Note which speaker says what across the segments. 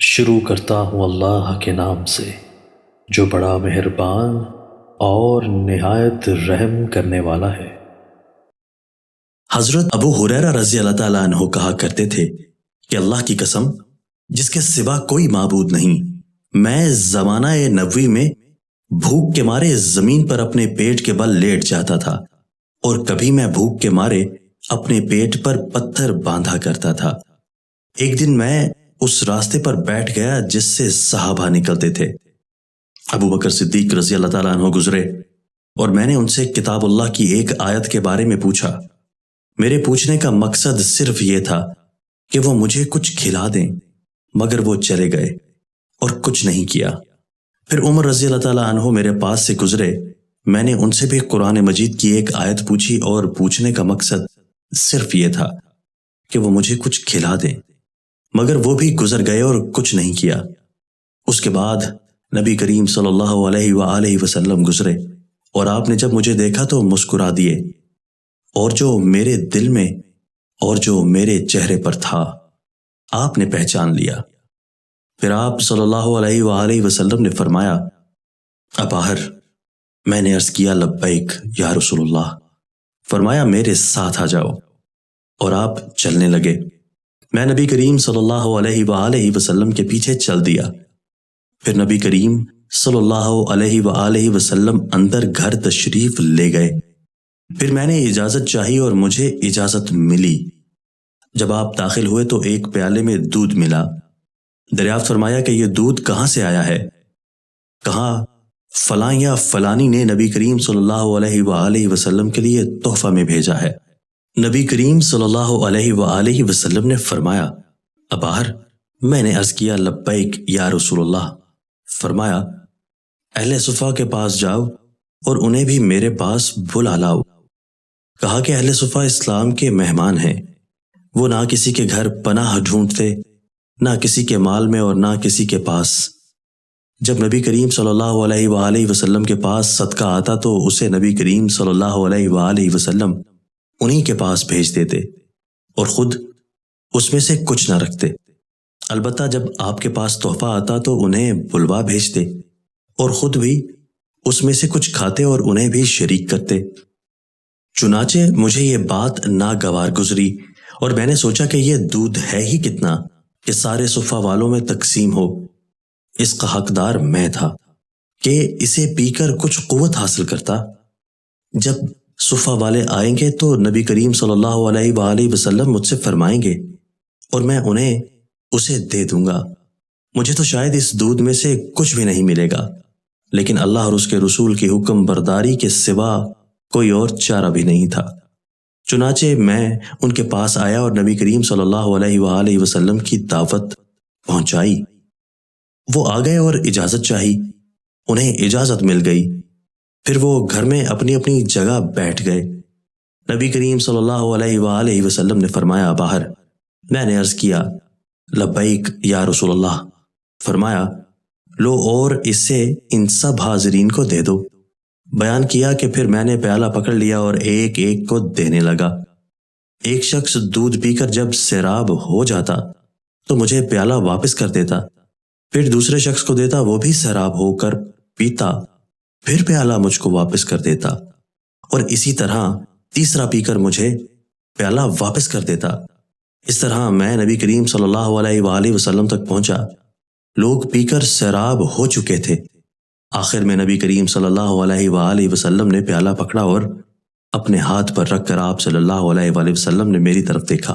Speaker 1: شروع کرتا ہوں اللہ کے نام سے جو بڑا مہربان اور نہایت رحم کرنے والا ہے۔
Speaker 2: حضرت ابو ہریرہ رضی اللہ تعالیٰ عنہ کہا کرتے تھے کہ اللہ کی قسم جس کے سوا کوئی معبود نہیں، میں زمانہ نبوی میں بھوک کے مارے زمین پر اپنے پیٹ کے بل لیٹ جاتا تھا، اور کبھی میں بھوک کے مارے اپنے پیٹ پر پتھر باندھا کرتا تھا۔ ایک دن میں اس راستے پر بیٹھ گیا جس سے صحابہ نکلتے تھے۔ ابو بکر صدیق رضی اللہ تعالیٰ عنہ گزرے اور میں نے ان سے کتاب اللہ کی ایک آیت کے بارے میں پوچھا۔ میرے پوچھنے کا مقصد صرف یہ تھا کہ وہ مجھے کچھ کھلا دیں، مگر وہ چلے گئے اور کچھ نہیں کیا۔ پھر عمر رضی اللہ تعالیٰ عنہ میرے پاس سے گزرے، میں نے ان سے بھی قرآن مجید کی ایک آیت پوچھی اور پوچھنے کا مقصد صرف یہ تھا کہ وہ مجھے کچھ کھلا دیں، مگر وہ بھی گزر گئے اور کچھ نہیں کیا۔ اس کے بعد نبی کریم صلی اللہ علیہ وآلہ وسلم گزرے اور آپ نے جب مجھے دیکھا تو مسکرا دیے، اور جو میرے دل میں اور جو میرے چہرے پر تھا آپ نے پہچان لیا۔ پھر آپ صلی اللہ علیہ وآلہ وسلم نے فرمایا، اباہر؟ میں نے عرض کیا لبیک یا رسول اللہ۔ فرمایا میرے ساتھ آ جاؤ، اور آپ چلنے لگے۔ میں نبی کریم صلی اللہ علیہ وآلہ وسلم کے پیچھے چل دیا۔ پھر نبی کریم صلی اللہ علیہ وآلہ وسلم اندر گھر تشریف لے گئے۔ پھر میں نے اجازت چاہی اور مجھے اجازت ملی۔ جب آپ داخل ہوئے تو ایک پیالے میں دودھ ملا۔ دریافت فرمایا کہ یہ دودھ کہاں سے آیا ہے؟ کہا فلاں یا فلانی نے نبی کریم صلی اللہ علیہ وآلہ وسلم کے لیے تحفہ میں بھیجا ہے۔ نبی کریم صلی اللہ علیہ وآلہ وسلم نے فرمایا، اباہر؟ میں نے عرض کیا لبیک یا رسول اللہ۔ فرمایا اہل صفا کے پاس جاؤ اور انہیں بھی میرے پاس بلا لاؤ۔ کہا کہ اہل صفا اسلام کے مہمان ہیں، وہ نہ کسی کے گھر پناہ ڈھونڈتے، نہ کسی کے مال میں اور نہ کسی کے پاس۔ جب نبی کریم صلی اللہ علیہ وآلہ وسلم کے پاس صدقہ آتا تو اسے نبی کریم صلی اللہ علیہ وآلہ وسلم انہی کے پاس بھیج دیتے اور خود اس میں سے کچھ نہ رکھتے۔ البتہ جب آپ کے پاس تحفہ آتا تو انہیں بلوا بھیجتے اور خود بھی اس میں سے کچھ کھاتے اور انہیں بھی شریک کرتے۔ چنانچہ مجھے یہ بات ناگوار گزری اور میں نے سوچا کہ یہ دودھ ہے ہی کتنا کہ سارے صفا والوں میں تقسیم ہو۔ اس کا حقدار میں تھا کہ اسے پی کر کچھ قوت حاصل کرتا۔ جب صفا والے آئیں گے تو نبی کریم صلی اللہ علیہ وآلہ وسلم مجھ سے فرمائیں گے اور میں انہیں اسے دے دوں گا۔ مجھے تو شاید اس دودھ میں سے کچھ بھی نہیں ملے گا، لیکن اللہ اور اس کے رسول کی حکم برداری کے سوا کوئی اور چارہ بھی نہیں تھا۔ چنانچہ میں ان کے پاس آیا اور نبی کریم صلی اللہ علیہ وآلہ وسلم کی دعوت پہنچائی۔ وہ آ گئے اور اجازت چاہی، انہیں اجازت مل گئی۔ پھر وہ گھر میں اپنی اپنی جگہ بیٹھ گئے۔ نبی کریم صلی اللہ علیہ وآلہ وسلم نے فرمایا باہر؟ میں نے عرض کیا لبیک یا رسول اللہ۔ فرمایا لو اور اسے ان سب حاضرین کو دے دو۔ بیان کیا کہ پھر میں نے پیالہ پکڑ لیا اور ایک ایک کو دینے لگا۔ ایک شخص دودھ پی کر جب سیراب ہو جاتا تو مجھے پیالہ واپس کر دیتا، پھر دوسرے شخص کو دیتا، وہ بھی سیراب ہو کر پیتا، پھر پیالہ مجھ کو واپس کر دیتا، اور اسی طرح تیسرا پی کر مجھے پیالہ واپس کر دیتا۔ اس طرح میں نبی کریم صلی اللہ علیہ وآلہ وسلم تک پہنچا۔ لوگ پی کر سیراب ہو چکے تھے۔ آخر میں نبی کریم صلی اللہ علیہ وآلہ وسلم نے پیالہ پکڑا اور اپنے ہاتھ پر رکھ کر آپ صلی اللہ علیہ وآلہ وسلم نے میری طرف دیکھا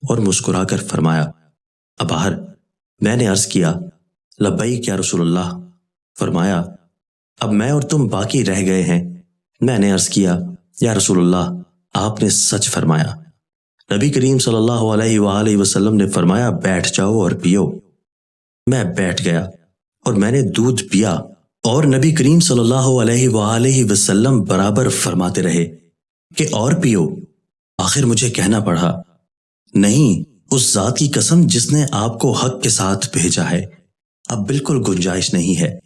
Speaker 2: اور مسکرا کر فرمایا اباہر؟ میں نے عرض کیا لبیک یا رسول اللہ۔ فرمایا اب میں اور تم باقی رہ گئے ہیں۔ میں نے عرض کیا یا رسول اللہ آپ نے سچ فرمایا۔ نبی کریم صلی اللہ علیہ وآلہ وسلم نے فرمایا بیٹھ جاؤ اور پیو۔ میں بیٹھ گیا اور میں نے دودھ پیا، اور نبی کریم صلی اللہ علیہ وآلہ وسلم برابر فرماتے رہے کہ اور پیو۔ آخر مجھے کہنا پڑا نہیں، اس ذات کی قسم جس نے آپ کو حق کے ساتھ بھیجا ہے، اب بالکل گنجائش نہیں ہے۔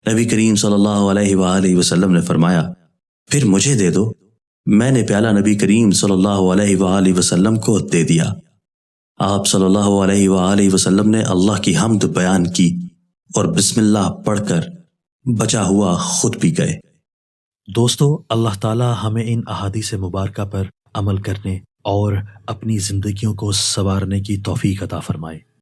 Speaker 2: نبی کریم صلی اللہ علیہ وآلہ وسلم نے فرمایا پھر مجھے دے دو۔ میں نے پیالہ نبی کریم صلی اللہ علیہ وآلہ وسلم کو دے دیا۔ آپ صلی اللہ علیہ وآلہ وسلم نے اللہ کی حمد بیان کی اور بسم اللہ پڑھ کر بچا ہوا خود بھی گئے۔
Speaker 1: دوستو، اللہ تعالی ہمیں ان احادیث مبارکہ پر عمل کرنے اور اپنی زندگیوں کو سنوارنے کی توفیق عطا فرمائے۔